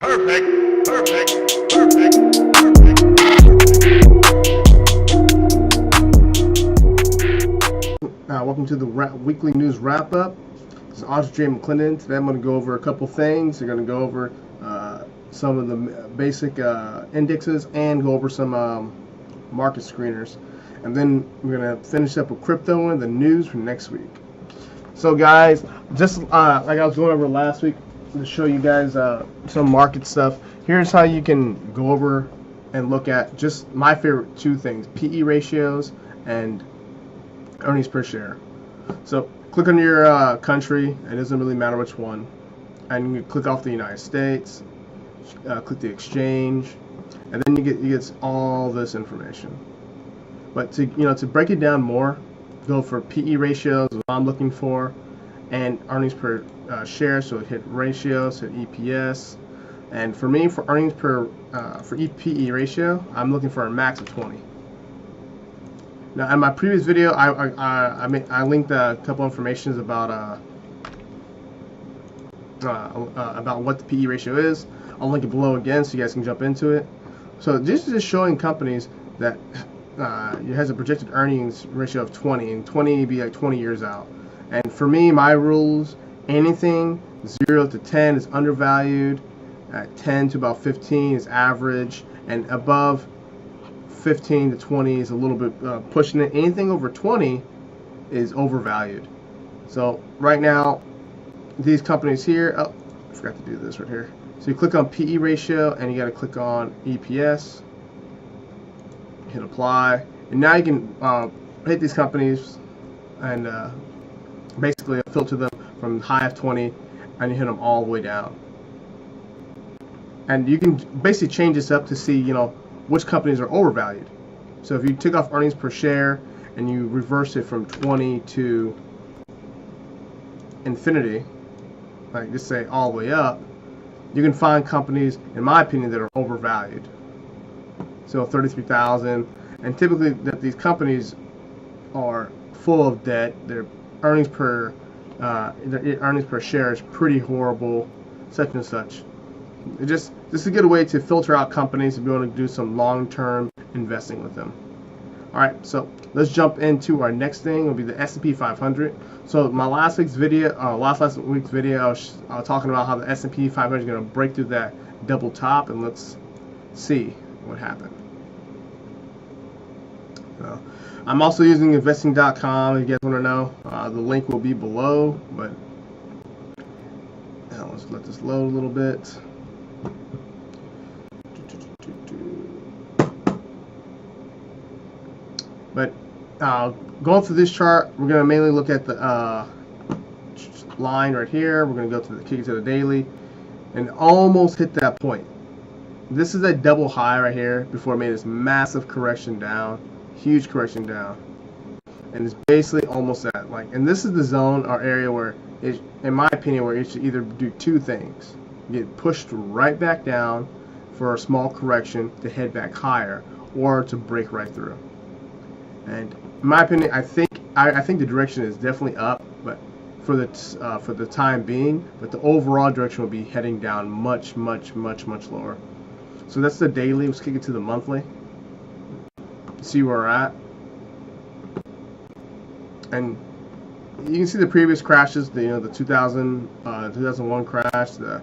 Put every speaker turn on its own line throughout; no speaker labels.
Perfect. Welcome to the weekly news wrap-up. This is Andre Mcclendon. Today I'm going to go over a couple things. We're going to go over some of the basic indexes and go over some market screeners. And then we're going to finish up with crypto and the news for next week. So guys, just like I was going over last week to show you guys some market stuff, here's how you can go over and look at just my favorite two things: PE ratios and earnings per share. So click on your country. It doesn't really matter which one, and you click off the United States, click the exchange, and then you get all this information. But to break it down more, go for PE ratios, what I'm looking for, and earnings per share. So hit ratios, hit EPS, and for me, for earnings per for PE ratio, I'm looking for a max of 20. Now, in my previous video, I linked a couple informations about what the PE ratio is. I'll link it below again so you guys can jump into it. So this is just showing companies that it has a projected earnings ratio of 20, and 20 would be like 20 years out. And for me, my rules: anything 0 to 10 is undervalued, 10 to about 15 is average, and above 15 to 20 is a little bit pushing it. Anything over 20 is overvalued. So right now, these companies here, oh, I forgot to do this right here. So you click on PE ratio and you got to click on EPS, hit apply, and now you can hit these companies and basically filter them from high of 20, and you hit them all the way down. And you can basically change this up to see, which companies are overvalued. So if you took off earnings per share and you reverse it from 20 to infinity, like just say all the way up, you can find companies, in my opinion, that are overvalued. So 33,000, and typically that these companies are full of debt. Their earnings per share is pretty horrible, such and such. This is a good way to filter out companies and be able to do some long-term investing with them. All right, so let's jump into our next thing. It'll be the S&P 500. So my last week's video, I was talking about how the S&P 500 is going to break through that double top, and let's see what happened. I'm also using investing.com. If you guys want to know, the link will be below. But let's let this load a little bit. But going through this chart, we're going to mainly look at the line right here. We're going to go to kick it to the daily, and almost hit that point. This is a double high right here before it made this massive correction down, huge correction down, and it's basically almost at and this is the zone or area where it, in my opinion, where it should either do two things: get pushed right back down for a small correction to head back higher, or to break right through. And in my opinion, I think the direction is definitely up, but for the time being, but the overall direction will be heading down much lower. So that's the daily. Let's kick it to the monthly. See where we're at, and you can see the previous crashes. The 2001 crash, the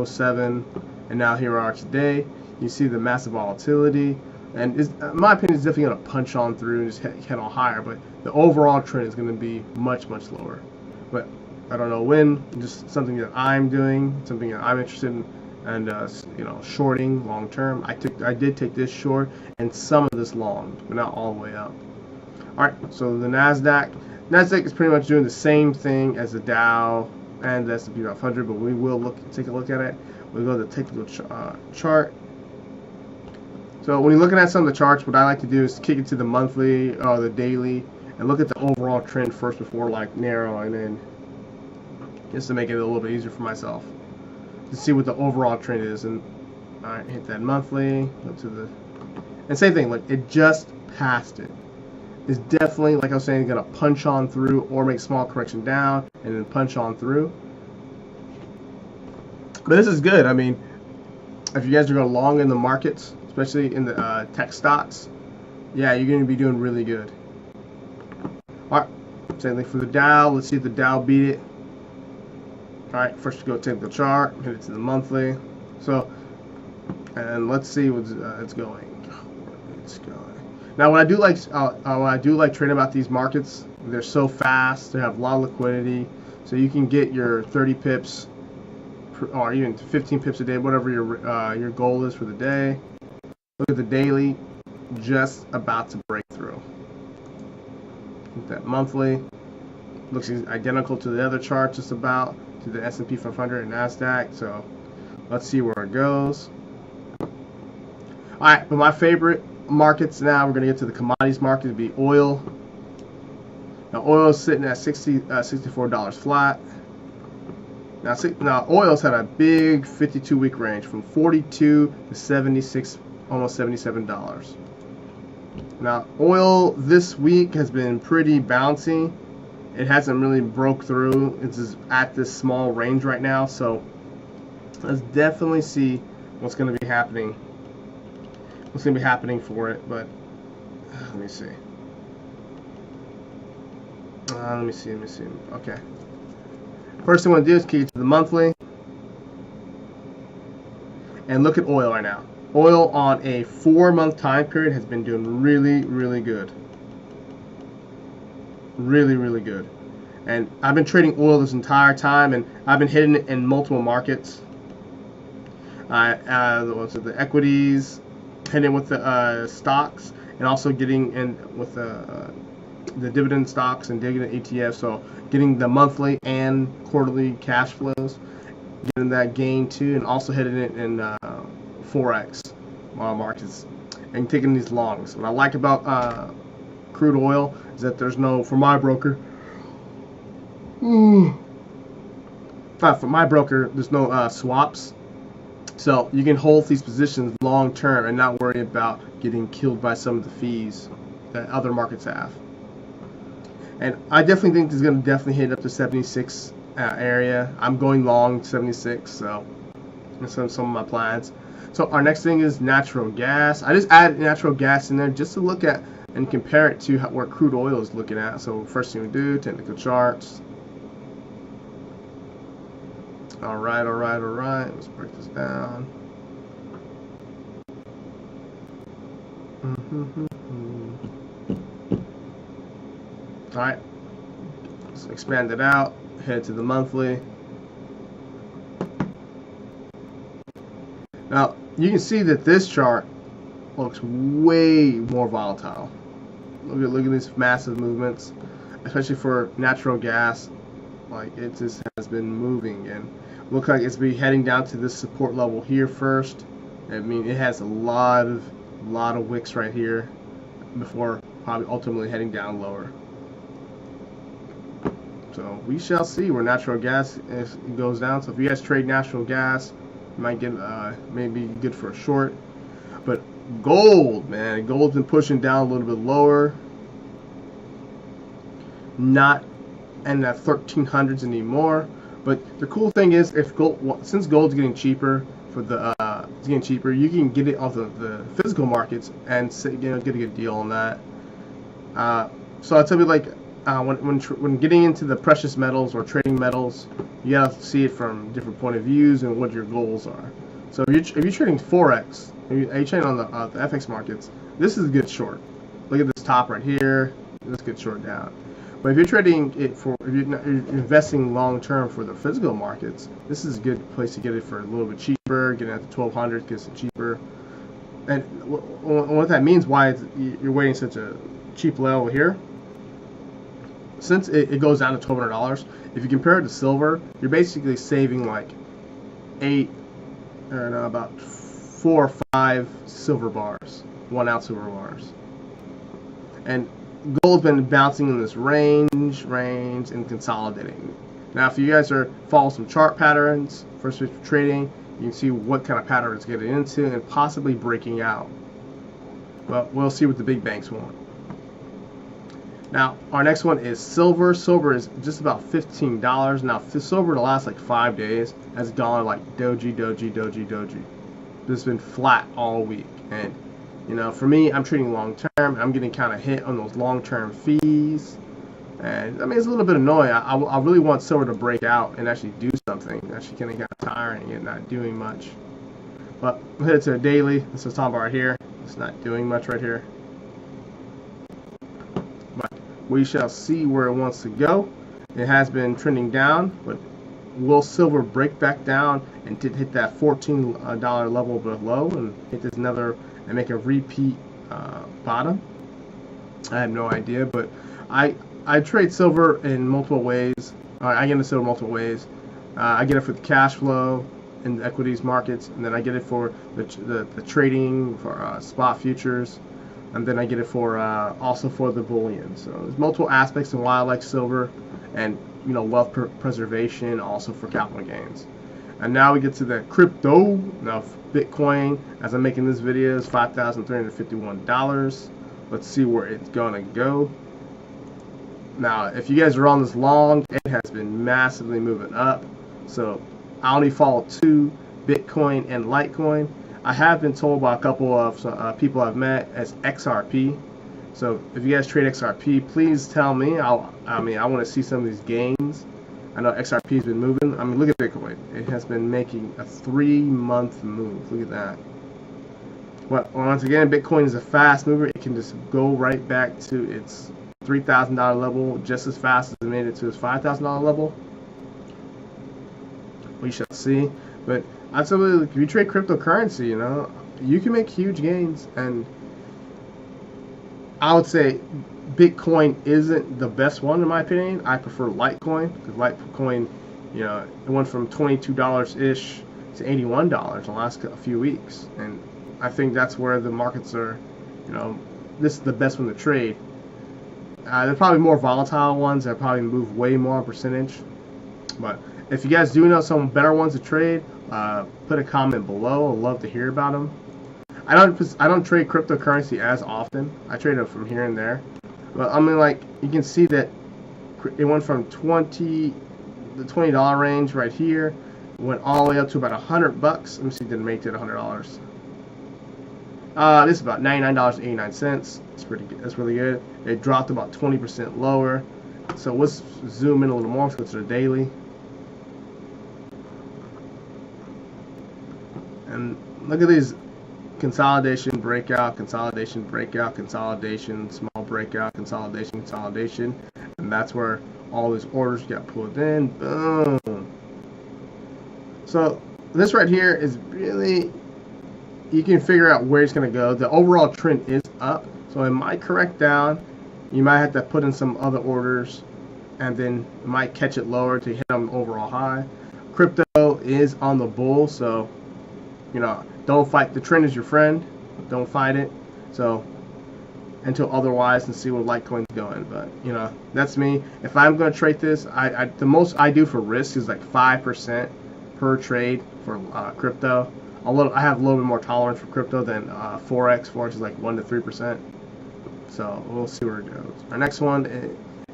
07, and now here we are today. You see the massive volatility. And in my opinion, it's definitely going to punch on through and just head on higher. But the overall trend is going to be much lower. But I don't know when. Just something that I'm doing, something that I'm interested in, and shorting long term. I did take this short and some of this long, but not all the way up. All right. So the NASDAQ is pretty much doing the same thing as the DOW and the S&P 500, but we will take a look at it. We'll go to the technical chart. So when you're looking at some of the charts, what I like to do is kick it to the monthly or the daily and look at the overall trend first before narrowing in, just to make it a little bit easier for myself to see what the overall trend is. And all right, hit that monthly, go to the, and same thing, it just passed it. It's definitely, like I was saying, going to punch on through or make small correction down and then punch on through. But this is good. I mean, if you guys are going long in the markets, especially in the tech stocks, yeah, you're going to be doing really good. All right, same thing for the Dow. Let's see if the Dow beat it. All right, first go take the chart, hit it to the monthly. So, and let's see what's it's going. It's going. Now, what I do like trading about these markets, they're so fast. They have a lot of liquidity, so you can get your 30 pips or even 15 pips a day, whatever your goal is for the day. Look at the daily, just about to break through. That monthly looks identical to the other chart, just about to the S&P 500 and NASDAQ. So let's see where it goes. All right, but my favorite markets now, we're going to get to the commodities market. It'd be oil. Now oil is sitting at $64 flat. Now oil's had a big 52-week range from 42 to 76, almost $77. Now oil this week has been pretty bouncy. It hasn't really broke through. It's just at this small range right now. So let's definitely see what's going to be happening. What's going to be happening for it? But let me see. Let me see. Okay. First thing I want to do is key to the monthly and look at oil right now. Oil on a 4-month time period has been doing really, really good. Really, really good. And I've been trading oil this entire time, and I've been hitting it in multiple markets. The equities, hitting with the stocks, and also getting in with the dividend stocks and dividend ETFs. So getting the monthly and quarterly cash flows, getting that gain too, and also hitting it in Forex markets and taking these longs. What I like about crude oil is that there's no, for my broker, there's no swaps. So you can hold these positions long term and not worry about getting killed by some of the fees that other markets have. And I definitely think this is going to definitely hit up to 76 area. I'm going long 76, so that's some of my plans. So our next thing is natural gas. I just added natural gas in there just to look at and compare it to where crude oil is looking at. So first thing we do, technical charts. All right. Let's break this down. All right. Let's expand it out. Head to the monthly. Now you can see that this chart looks way more volatile. Look at these massive movements, especially for natural gas. Like it just has been moving, and looks like it's be heading down to this support level here first. I mean, it has a lot of wicks right here before probably ultimately heading down lower. So we shall see where natural gas goes down. So if you guys trade natural gas, you might get maybe good for a short. But gold, man, gold's been pushing down a little bit lower. Not in the 1300s anymore. But the cool thing is, if gold, since gold's getting cheaper for the you can get it off the physical markets and get a good deal on that. So I tell you, like when getting into the precious metals or trading metals, you gotta see it from different point of views and what your goals are. So if you're trading Forex, if you're trading on the FX markets, this is a good short. Look at this top right here. This is a good short down. But if you're trading it if you're investing long term for the physical markets, this is a good place to get it for a little bit cheaper. Get it at the 1200, gets it cheaper. And what that means, why you're waiting such a cheap level here, since it goes down to $1,200. If you compare it to silver, you're basically saving like about 4 or 5 silver bars, 1 ounce silver bars. And gold's been bouncing in this range and consolidating. Now if you guys follow some chart patterns for trading, you can see what kind of pattern it's getting into and possibly breaking out. But we'll see what the big banks want. Now our next one is silver. Silver is just about $15. Now silver, the last like 5 days, has gone like doji. It's been flat all week. And you know, for me, I'm trading long term. I'm getting kind of hit on those long term fees. And I mean, it's a little bit annoying. I really want silver to break out and actually do something. Actually, getting kind of tiring and not doing much. But we'll hit it to a daily. This is top right here. It's not doing much right here. But we shall see where it wants to go. It has been trending down, but will silver break back down and hit that $14 level below and hit this another and make a repeat bottom? I have no idea, but I trade silver in multiple ways. I get into silver multiple ways. I get it for the cash flow in the equities markets, and then I get it for the trading for spot futures, and then I get it for also for the bullion. So there's multiple aspects in why I like silver, and you know, wealth preservation, also for capital gains. And now we get to the crypto. Now Bitcoin, as I'm making this video, is $5,351. Let's see where it's gonna go. Now, if you guys are on this long, it has been massively moving up. So I only follow two, Bitcoin and Litecoin. I have been told by a couple of people I've met as XRP. So if you guys trade XRP, please tell me. I want to see some of these gains. I know XRP has been moving. I mean, look at Bitcoin. It has been making a 3-month move. Look at that. Well, once again, Bitcoin is a fast mover. It can just go right back to its $3,000 level just as fast as it made it to its $5,000 level. We shall see. But absolutely, if you trade cryptocurrency, you know, you can make huge gains. And I would say Bitcoin isn't the best one in my opinion. I prefer Litecoin, because Litecoin, you know, it went from $22-ish to $81 in the last few weeks. And I think that's where the markets are, you know, this is the best one to trade. There are probably more volatile ones that probably move way more percentage. But if you guys do know some better ones to trade, put a comment below. I'd love to hear about them. I don't trade cryptocurrency as often. I trade it from here and there. But I mean, like, you can see that it went from the $20 range right here, went all the way up to about $100. Let me see, did it make it $100? This is about $99.89. It's pretty good. That's really good. It dropped about 20% lower. So let's zoom in a little more. Let's go to the daily. And look at these: consolidation, breakout, consolidation, breakout, consolidation, small breakout, consolidation, consolidation. And that's where all these orders got pulled in. Boom. So this right here is really, you can figure out where it's going to go. The overall trend is up, so it might correct down. You might have to put in some other orders, and then it might catch it lower to hit an overall high. Crypto is on the bull, so you know, don't fight. The trend is your friend. Don't fight it. So until otherwise, and see where Litecoin's going. But you know, that's me. If I'm going to trade this, the most I do for risk is like 5% per trade for crypto. I have a little bit more tolerance for crypto than Forex. Forex is like 1 to 3%. So we'll see where it goes. Our next one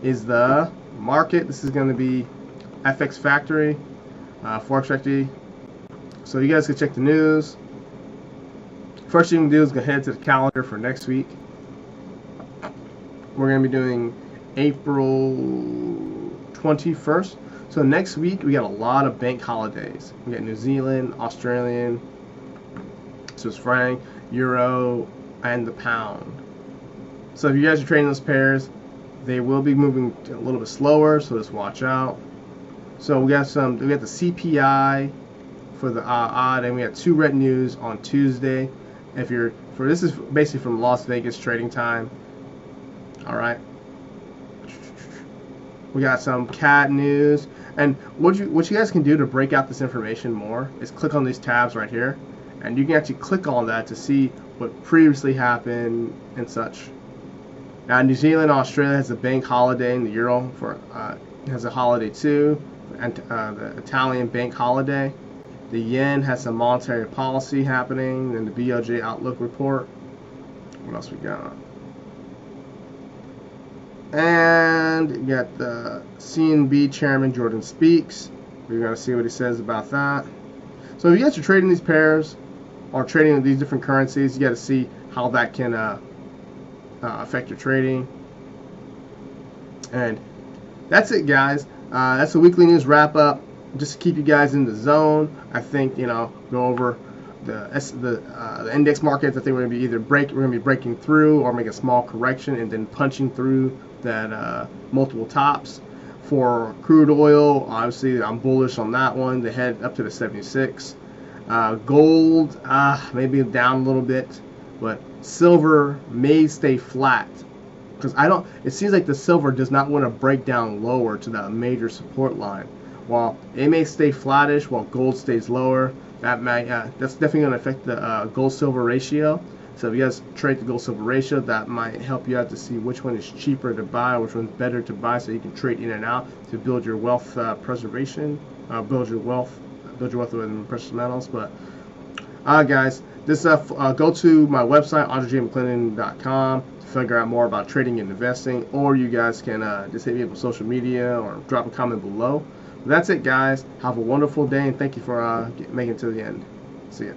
is the market. This is going to be FX Factory, Forex Factory. So you guys can check the news. First thing you can do is go ahead to the calendar for next week. We're going to be doing April 21st. So next week we got a lot of bank holidays. We got New Zealand, Australian, Swiss franc, euro, and the pound. So if you guys are trading those pairs, they will be moving a little bit slower, so just watch out. So we got the CPI for the odd, and we got 2 red news on Tuesday. This is basically from Las Vegas trading time. All right. We got some CAD news, and what you guys can do to break out this information more is click on these tabs right here, and you can actually click on that to see what previously happened and such. Now, New Zealand, Australia has a bank holiday, and the euro has a holiday too, and the Italian bank holiday. The yen has some monetary policy happening, and the BOJ outlook report. What else we got? And you got the CNB chairman Jordan speaks. We're going to see what he says about that. So if you guys are trading these pairs, are trading with these different currencies, you got to see how that can affect your trading. And that's it, guys. That's the weekly news wrap up. Just to keep you guys in the zone. I think, go over the index markets. I think we're going to be breaking through or make a small correction and then punching through that multiple tops. For crude oil, obviously I'm bullish on that one. They head up to the 76. Gold, maybe down a little bit, but silver may stay flat because it seems like the silver does not want to break down lower to that major support line. While it may stay flattish while gold stays lower, that's definitely going to affect the gold-silver ratio. So if you guys trade the gold-silver ratio, that might help you out to see which one is cheaper to buy, which one's better to buy, so you can trade in and out to build your wealth preservation, build your wealth with precious metals. But guys, this go to my website AndreJMcclendon.com to figure out more about trading and investing, or you guys can just hit me up on social media or drop a comment below. That's it, guys. Have a wonderful day, and thank you for making it to the end. See ya.